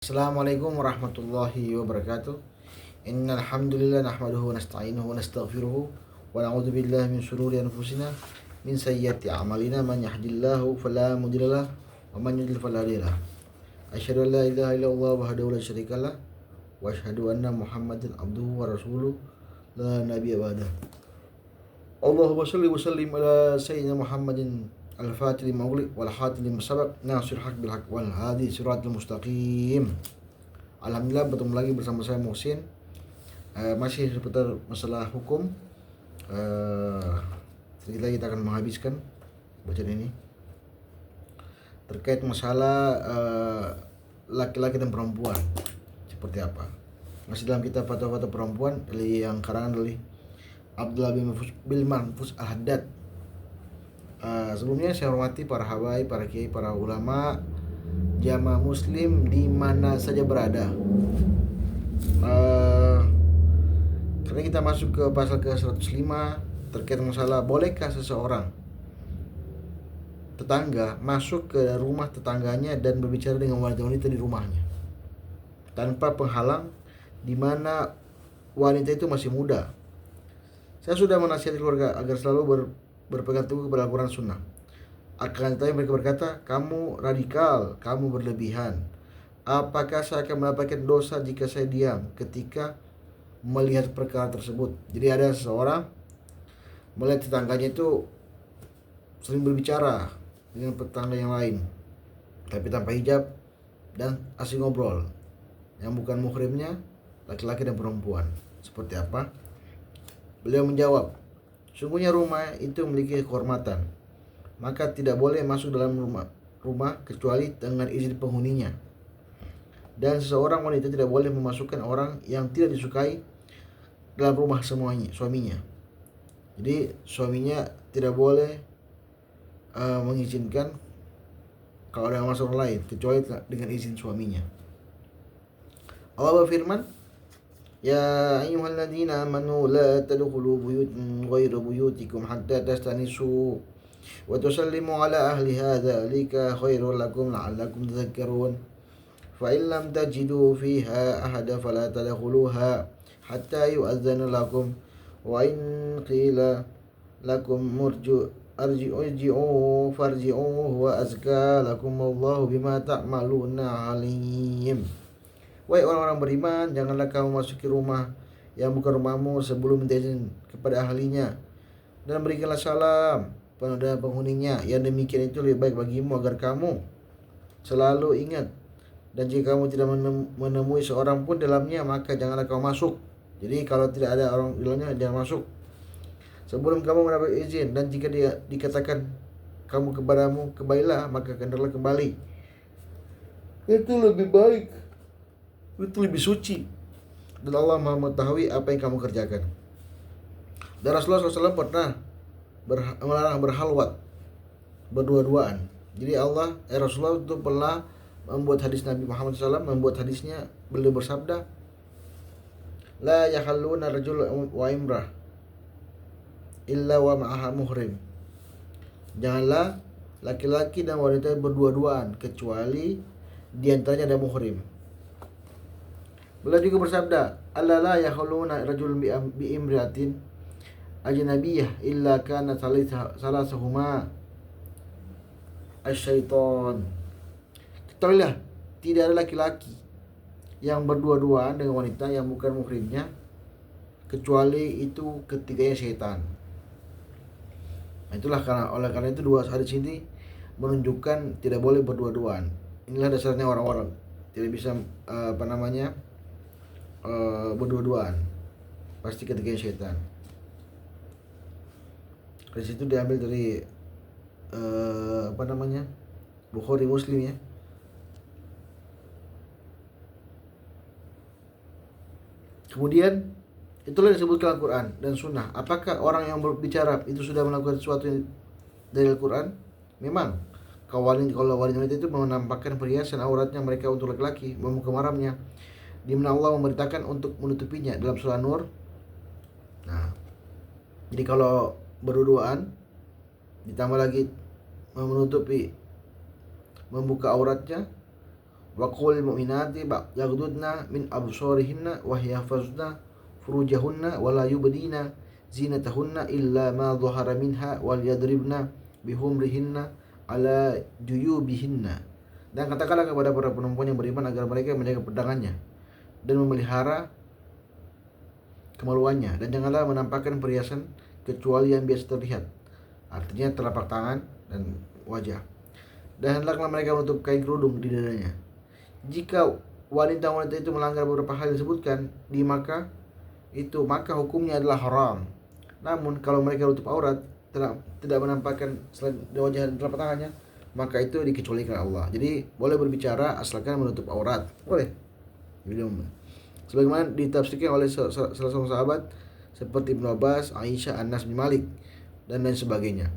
Assalamualaikum warahmatullahi wabarakatuh. Innal hamdalillah nahmaduhu wa nasta'inuhu wa nastaghfiruhu wa na'udzu billahi min shururi anfusina min sayyiati a'malina man yahdihillahu fala mudhillalah wa man yudhlil fala hadiya lah. Asyhadu an la ilaha illallah wahdahu la syarikalah wa asyhadu anna Muhammadan abduhu wa rasuluh la nabiyya ba'dah. Allahumma shalli wa sallim ala sayyidina Muhammadin al-fatih lima ughliq wal khatim lima sabaq nasir haq bil haq wal hadi siratal mustaqim. Alhamdulillah bertemu lagi bersama saya Muhsin. Masih seputar masalah hukum. Sedikit lagi kita akan menghabiskan bacaan ini terkait masalah laki-laki dan perempuan seperti apa. Masih dalam kitab fatwa-fatwa perempuan yang karangan dari Abdullah bin Mahfuz Al-Haddad. Sebelumnya saya hormati para habaib, para kiai, para ulama, jamaah muslim di mana saja berada. Karena kita masuk ke pasal ke-105 terkait masalah bolehkah seseorang tetangga masuk ke rumah tetangganya dan berbicara dengan wanita-wanita di rumahnya tanpa penghalang, di mana wanita itu masih muda. Saya sudah menasihati keluarga agar selalu berpegang teguh kepada Al-Quran Sunnah. Akan tetapi mereka berkata, kamu radikal, kamu berlebihan. Apakah saya akan mendapatkan dosa jika saya diam ketika melihat perkara tersebut? Jadi ada seseorang melihat tetangganya itu sering berbicara dengan tetangga yang lain, tapi tanpa hijab dan asing ngobrol, yang bukan muhrimnya, laki-laki dan perempuan. Seperti apa? Beliau menjawab, sungguhnya rumah itu memiliki kehormatan, maka tidak boleh masuk dalam rumah kecuali dengan izin penghuninya. Dan seseorang wanita tidak boleh memasukkan orang yang tidak disukai dalam rumah suaminya. Jadi suaminya tidak boleh mengizinkan kalau ada masuk orang lain kecuali dengan izin suaminya. Allah berfirman, ya ayyuhalladzina amanu la tadkhulu buyutan ghayra buyutikum hatta tastanisu wa tusallimu ala ahliha dzalika khairul lakum la'allakum tadhakkarun. Fa in lam tajidu fiha ahada fala tadkhuluha hatta yu'adzana lakum wa in qila lakum arji'u farji'u wa azka lakum wallahu bima ta'maluna alim. Wahai orang-orang beriman, janganlah kamu masuki rumah yang bukan rumahmu sebelum minta izin kepada ahlinya, dan berikanlah salam pada penghuninya. Yang demikian itu lebih baik bagimu agar kamu selalu ingat. Dan jika kamu tidak menemui seorang pun dalamnya, maka janganlah kamu masuk. Jadi kalau tidak ada orang di dalamnya, jangan masuk sebelum kamu mendapat izin. Dan jika dia dikatakan kamu kepadamu, kembalilah, maka hendaklah kembali. Itu lebih baik, itu lebih suci, dan Allah Maha mengetahui apa yang kamu kerjakan. Dan Rasulullah SAW pernah melarang berhalwat, berdua-duaan. Jadi Rasulullah itu pernah membuat hadis Nabi Muhammad SAW, membuat hadisnya, beliau bersabda, la yahalluna rajul wa imrah illa wa ma'aha muhrim. Janganlah laki-laki dan wanita berdua-duaan kecuali diantaranya ada muhrim. Beliau juga bersabda, alla la yakhuluna rajul bi imratin ajnabiyyah illa kana salasahuma asyaiton. Ketahuilah, tidak ada laki-laki yang berdua-duaan dengan wanita yang bukan muhrimnya kecuali itu ketiganya syaitan. Nah, itulah oleh karena itu dua hadis ini menunjukkan tidak boleh berdua-duaan. Inilah dasarnya orang-orang tidak bisa berdua-duaan, pasti ketiganya syaitan. Dari situ diambil dari Bukhari Muslim ya. Kemudian itulah disebutkan Al-Quran dan Sunnah. Apakah orang yang berbicara itu sudah melakukan sesuatu dari Al-Quran? Memang kalau wanita itu menampakkan perhiasan auratnya mereka untuk laki-laki, membuka mahramnya, di mana Allah memerintahkan untuk menutupinya dalam surah Nur. Nah, jadi kalau berduaan ditambah lagi membuka auratnya, Wa qul mu'minati yaghdudna min absarihinna wa yahfazna furujahunna wa la yubdina zinatahunna illa ma dhahara minha wal yadribna bihumrihinna ala juyubihinna. Dan katakanlah kepada para perempuan yang beriman agar mereka menjaga pedangannya dan memelihara kemaluannya, dan janganlah menampakkan perhiasan kecuali yang biasa terlihat, artinya telapak tangan dan wajah. Dan hendaklah mereka menutup kain kerudung di dadanya. Jika wanita-wanita itu melanggar beberapa hal yang disebutkan di maka hukumnya adalah haram. Namun kalau mereka tutup aurat, tidak menampakkan selain wajah dan telapak tangannya, maka itu dikecualikan Allah. Jadi boleh berbicara asalkan menutup aurat, boleh. Sebagaimana ditafsirkan oleh salah seorang sahabat seperti Ibnu Abbas, Aisyah, Anas bin Malik dan lain sebagainya.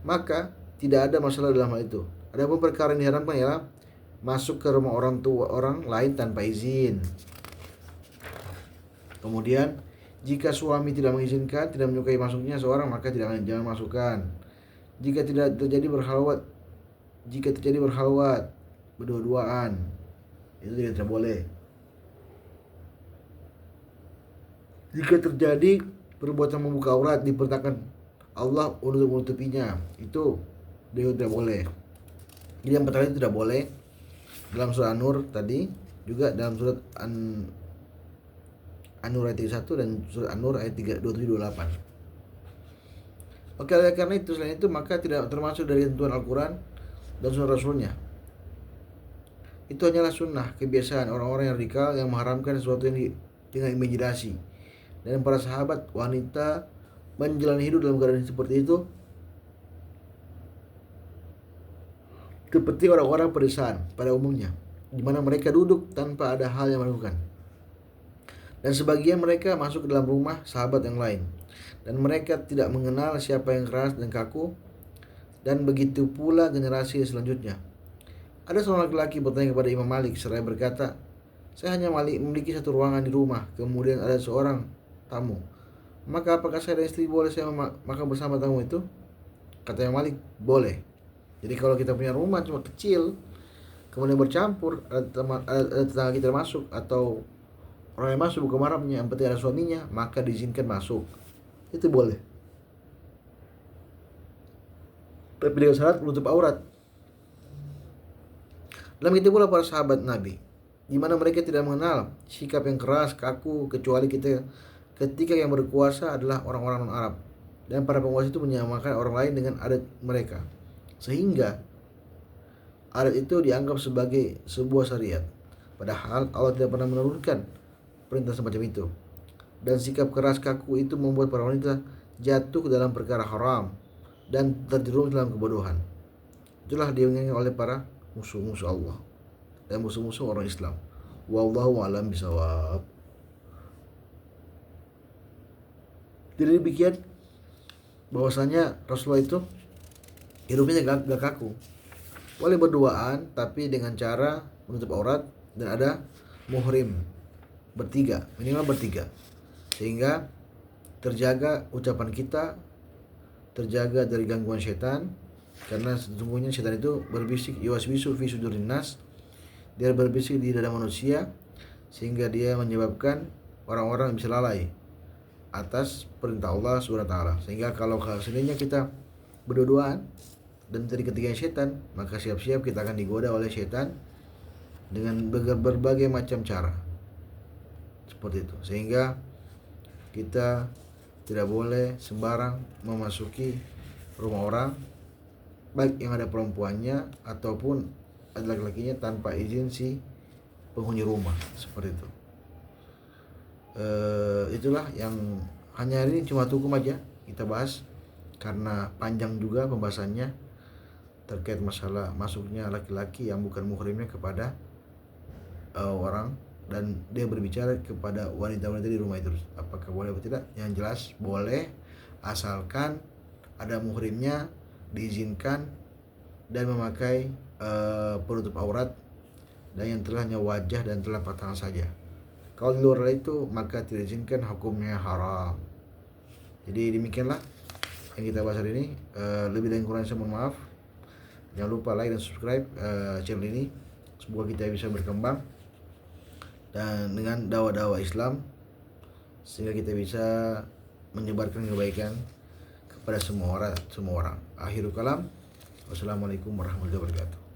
Maka tidak ada masalah dalam hal itu. Adapun perkara yang diharamkan ialah masuk ke rumah orang lain tanpa izin. Kemudian jika suami tidak mengizinkan, tidak menyukai masuknya seorang, maka jangan masukkan. Jika terjadi berhalwat berdua-duaan, itu tidak boleh. Jika terjadi perbuatan membuka aurat diperintahkan Allah untuk menutupinya, itu dia tidak boleh. Jadi yang pertama itu tidak boleh dalam surah An-Nur tadi, juga dalam surat An-Nur ayat 1 dan surat An-Nur ayat 27-28. Oke, oleh karena itu selain itu maka tidak termasuk dari ketentuan Al-Quran dan sunnah Rasulnya. Itu hanyalah sunnah, kebiasaan orang-orang yang radikal yang mengharamkan sesuatu yang dengan imajinasi. Dan para sahabat wanita menjalani hidup dalam keadaan seperti itu seperti orang-orang pedesaan pada umumnya, di mana mereka duduk tanpa ada hal yang melakukan. Dan sebagian mereka masuk ke dalam rumah sahabat yang lain, dan mereka tidak mengenal siapa yang keras dan kaku. Dan begitu pula generasi selanjutnya. Ada seorang laki-laki bertanya kepada Imam Malik seraya berkata, saya hanya memiliki satu ruangan di rumah, kemudian ada seorang tamu. Maka apakah saya dan istri boleh saya makan bersama tamu itu? Kata Imam Malik, boleh. Jadi kalau kita punya rumah cuma kecil, kemudian bercampur, ada tetangga kita masuk atau orang yang masuk bukan mahramnya, yang penting ada suaminya, maka diizinkan masuk. Itu boleh. Tapi dengan syarat menutup aurat. Dalam itu pula para sahabat Nabi, di mana mereka tidak mengenal sikap yang keras, kaku, kecuali ketika yang berkuasa adalah orang-orang non-Arab, dan para penguasa itu menyamakan orang lain dengan adat mereka, sehingga adat itu dianggap sebagai sebuah syariat, padahal Allah tidak pernah menurunkan perintah semacam itu. Dan sikap keras kaku itu membuat para wanita jatuh ke dalam perkara haram dan terjerumus dalam kebodohan. Itulah diinginkan oleh para musuh-musuh Allah dan musuh-musuh orang Islam. Wallahu a'lam bishawab. Jadi demikian, bahwasanya Rasulullah itu hidupnya gak kaku. Boleh berduaan tapi dengan cara menutup aurat, dan ada muhrim minimal bertiga, sehingga terjaga ucapan kita, terjaga dari gangguan setan. Karena sesungguhnya setan itu berbisik, yuwaswisu fi sudurin nas, dia berbisik di dada manusia, sehingga dia menyebabkan orang-orang bisa lalai atas perintah Allah SWT. Sehingga kalau seandainya kita berdua-duaan dan terjadi ketiganya setan, maka siap-siap kita akan digoda oleh setan dengan berbagai macam cara seperti itu. Sehingga kita tidak boleh sembarang memasuki rumah orang, baik yang ada perempuannya ataupun ada laki-lakinya, tanpa izin si penghuni rumah, seperti itu. Itulah yang hanya hari ini cuma hukum aja kita bahas, karena panjang juga pembahasannya terkait masalah masuknya laki-laki yang bukan muhrimnya kepada orang, dan dia berbicara kepada wanita-wanita di rumah itu, apakah boleh atau tidak? Yang jelas boleh, asalkan ada muhrimnya, diizinkan, dan memakai penutup aurat, dan yang terlahnya wajah dan telapak tangan saja. Kalau di luar itu maka tidak diizinkan, hukumnya haram. Jadi demikianlah yang kita bahas hari ini. Lebih dan kurang saya mohon maaf. Jangan lupa like dan subscribe channel ini. Semoga kita bisa berkembang dan dengan dakwah-dakwah Islam sehingga kita bisa menyebarkan kebaikan kepada semua orang. Akhirul kalam. Wassalamualaikum warahmatullahi wabarakatuh.